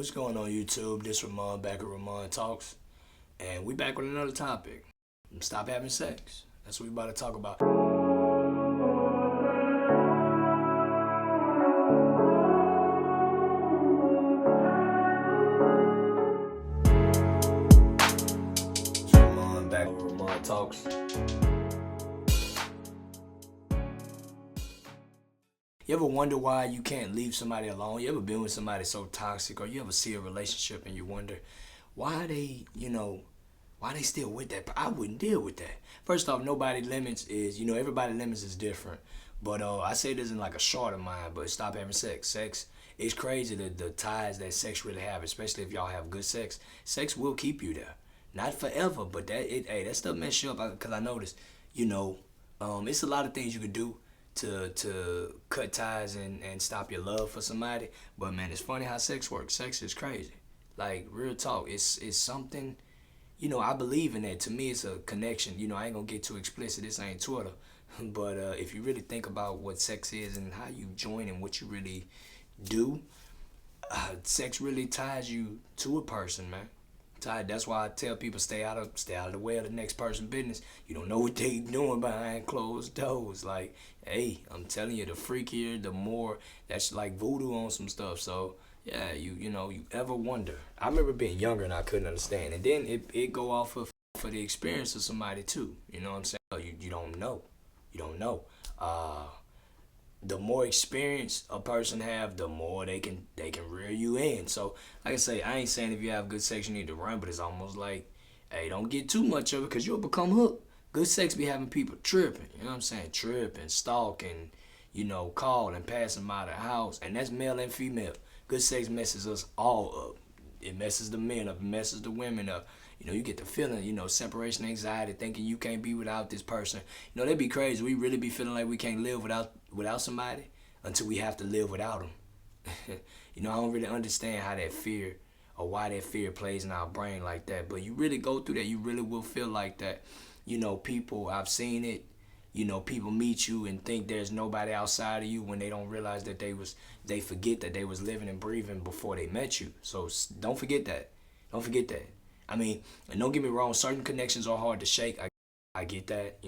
What's going on YouTube? This Ramon back at Ramon Talks, and we back with another topic. Stop having sex. That's what we about to talk about. It's Ramon back with Ramon Talks. You ever wonder why you can't leave somebody alone? You ever been with somebody so toxic, or you ever see a relationship and you wonder why why they still with that? I wouldn't deal with that. First off, nobody limits is, everybody limits is different. But I say this in like a short of mine, but stop having sex. Sex is crazy, the ties that sex really have, especially if y'all have good sex. Sex will keep you there. Not forever, but that stuff mess you up because I noticed, it's a lot of things you could do to cut ties and stop your love for somebody. But man, it's funny how sex works. Sex is crazy. Like real talk. It's something, I believe in that. To me it's a connection. I ain't gonna get too explicit. This ain't Twitter. But if you really think about what sex is and how you join and what you really do, sex really ties you to a person, man. That's why I tell people stay out of the way of the next person's business. You don't know what they doing behind closed doors. Like, hey, I'm telling you, the freakier, the more that's like voodoo on some stuff. So yeah, you ever wonder? I remember being younger and I couldn't understand, and then it go off of for the experience of somebody too. You know what I'm saying? You don't know, the more experience a person have, the more they can reel you in. So like I say, I ain't saying if you have good sex you need to run, but it's almost like, hey, don't get too much of it because you'll become hooked. Good sex be having people tripping, you know what I'm saying? Tripping, stalking, call and pass them out of the house. And that's male and female. Good sex messes us all up. It messes the men up, it messes the women up. You get the feeling, separation anxiety, thinking you can't be without this person. That'd be crazy. We really be feeling like we can't live without somebody until we have to live without them. I don't really understand how that fear or why that fear plays in our brain like that. But you really go through that, you really will feel like that. People, I've seen it. People meet you and think there's nobody outside of you when they don't realize that they forget that they was living and breathing before they met you. So don't forget that. Don't forget that. I mean, and don't get me wrong, certain connections are hard to shake. I get that,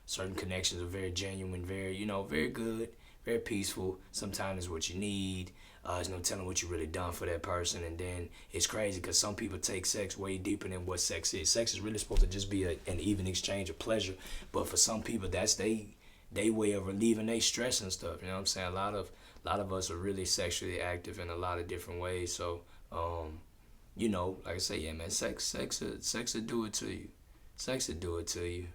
certain connections are very genuine, very, very good, very peaceful. Sometimes it's what you need. There's no telling what you really done for that person. And then it's crazy because some people take sex way deeper than what sex is. Sex is really supposed to just be an even exchange of pleasure. But for some people, that's they way of relieving their stress and stuff. You know what I'm saying? A lot of us are really sexually active in a lot of different ways. So, like I say, yeah, man, sex will do it to you. Sex will do it to you.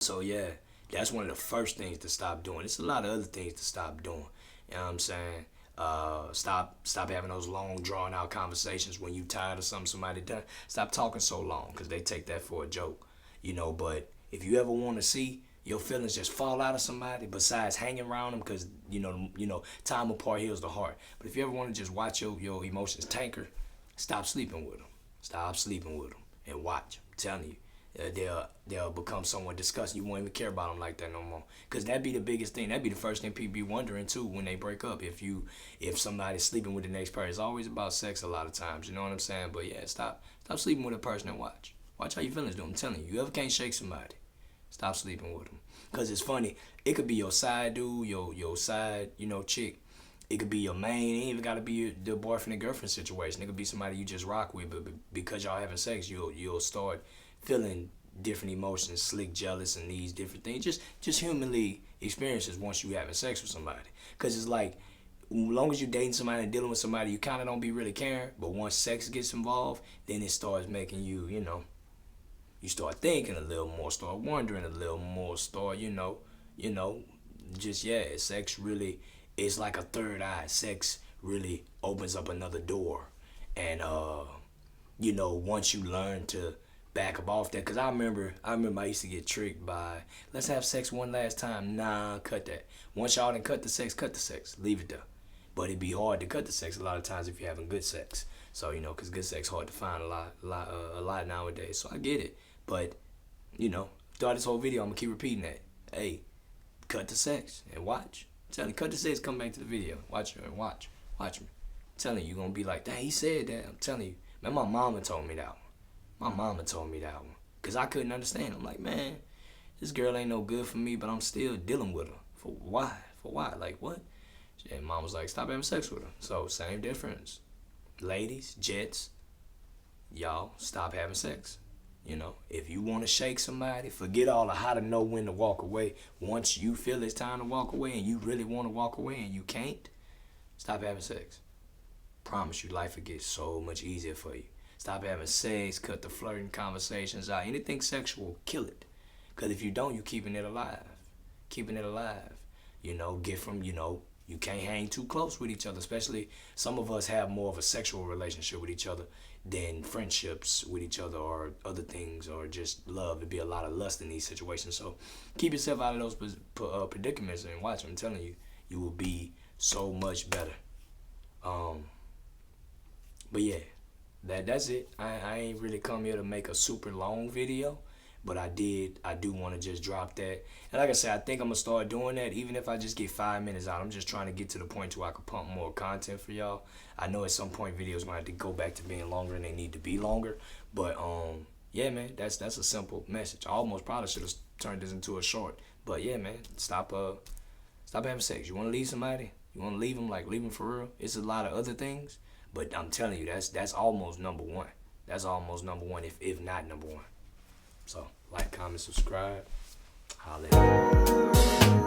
So yeah, that's one of the first things to stop doing. It's a lot of other things to stop doing. You know what I'm saying? Stop having those long, drawn out conversations when you tired of something somebody done. Stop talking so long because they take that for a joke. But if you ever want to see your feelings just fall out of somebody, besides hanging around them, because time apart heals the heart. But if you ever want to just watch your emotions tanker, stop sleeping with them. Stop sleeping with them and watch. I'm telling you. They'll become someone disgusting. You won't even care about them like that no more. Because that'd be the biggest thing. That'd be the first thing people be wondering too when they break up. If somebody's sleeping with the next person, it's always about sex a lot of times. You know what I'm saying? But yeah, stop sleeping with a person and watch. Watch how your feelings do. I'm telling you, you ever can't shake somebody, stop sleeping with them. Because it's funny. It could be your side dude, your side, chick. It could be your main. It ain't even got to be the boyfriend and girlfriend situation. It could be somebody you just rock with. But because y'all having sex, you'll start feeling different emotions, slick, jealous, and these different things. Just humanly experiences once you having sex with somebody. Because it's like, as long as you're dating somebody and dealing with somebody, you kind of don't be really caring. But once sex gets involved, then it starts making you, you start thinking a little more, start wondering a little more, start, sex really is like a third eye. Sex really opens up another door. And, once you learn to back up off that, because I remember I used to get tricked by, let's have sex one last time. Nah, cut that. Once y'all done cut the sex, leave it there. But it'd be hard to cut the sex a lot of times if you're having good sex. So, because good sex hard to find a lot nowadays. So I get it. But, throughout this whole video, I'm going to keep repeating that. Hey, cut the sex and watch. I'm telling you, cut the sex, come back to the video. Watch me. telling you, you're gonna be like, dang, he said that. I'm telling you, man, my mama told me that one. My mama told me that one. Cause I couldn't understand. I'm like, man, this girl ain't no good for me, but I'm still dealing with her. For why? For why? Like what? And mom was like, stop having sex with her. So same difference. Ladies, jets, y'all stop having sex. You know, if you want to shake somebody, forget all of how to know when to walk away. Once you feel it's time to walk away and you really want to walk away and you can't, stop having sex. Promise you, life will get so much easier for you. Stop having sex, cut the flirting conversations out. Anything sexual, kill it. Because if you don't, you're keeping it alive. Keeping it alive. You know, get from, you can't hang too close with each other, especially some of us have more of a sexual relationship with each other than friendships with each other or other things or just love. There'd be a lot of lust in these situations. So keep yourself out of those predicaments and watch. I'm telling you, you will be so much better. But yeah, that's it. I ain't really come here to make a super long video. But I do want to just drop that. And like I said, I think I'm going to start doing that. Even if I just get 5 minutes out, I'm just trying to get to the point where I can pump more content for y'all. I know at some point videos going to have to go back to being longer and they need to be longer. But yeah, man, that's a simple message. I almost probably should have turned this into a short. But yeah, man, stop having sex. You want to leave somebody? You want to leave them, like leave them for real? It's a lot of other things. But I'm telling you, that's almost number one. That's almost number one, if not number one. So, like, comment, subscribe. Holla.